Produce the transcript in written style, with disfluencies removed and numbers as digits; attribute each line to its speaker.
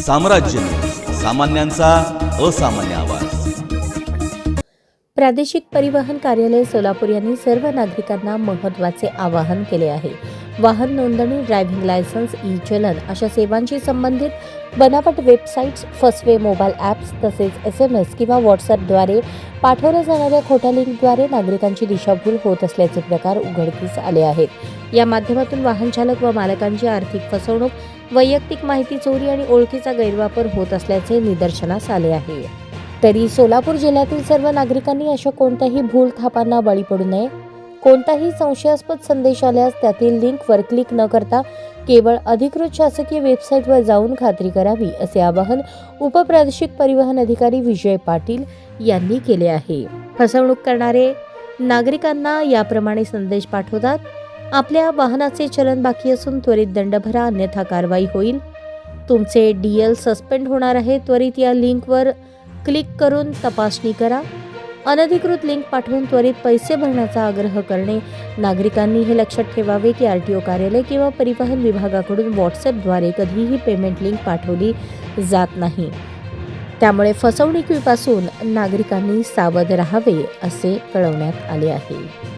Speaker 1: साम्राज्य न्यूज, सामान्यांचा असामान्य आवाज.
Speaker 2: प्रादेशिक परिवहन कार्यालय सोलापूर यांनी सर्व नागरिकांना महत्त्वाचे आवाहन केले आहे. वाहन नोंदणी, ड्रायव्हिंग लायसन्स, ई-चलन अशा सेवांशी संबंधित बनावट वेबसाईट्स, फसवे मोबाईल ॲप्स तसेच SMS किंवा व्हॉट्सॲपद्वारे पाठवल्या जाणाऱ्या खोट्या लिंकद्वारे नागरिकांची दिशाभूल होत असल्याचे प्रकार उघडकीस आले आहेत. या माध्यमातून वाहन चालक व मालकांची आर्थिक फसवणूक, वैयक्तिक माहिती चोरी आणि ओळखीचा गैरवापर होत असल्याचे निदर्शनास आले आहे. तरी सोलापूर जिल्ह्यातील सर्व नागरिकांनी अशा कोणत्याही भूल थापांना बळी पडू नये. कोणताही संशयास्पद संदेश आल्यास त्यातील लिंकवर क्लिक न करता केवळ अधिकृत शासकीय वेबसाईटवर जाऊन खात्री करावी, असे आवाहन उपप्रादेशिक परिवहन अधिकारी विजय पाटील यांनी केले आहे. फसवणूक करणारे नागरिकांना याप्रमाणे संदेश पाठवतात: आपल्या वाहनाचे चलन बाकी असून त्वरित दंड भरा, अन्यथा कारवाई होईल. तुमचे DL सस्पेंड होणार आहे. त्वरित या लिंकवर क्लिक करून तपासणी करा. अनधिकृत लिंक पाठवून त्वरित पैसे भरण्याचा आग्रह करणे. नागरिकांनी हे लक्षात ठेवावे की RTO कार्यालय किंवा परिवहन विभागाकडून व्हॉट्सॲपद्वारे कधीही पेमेंट लिंक पाठवली जात नाही. त्यामुळे फसवणुकीपासून नागरिकांनी सावध राहावे, असे कळवण्यात आले आहे.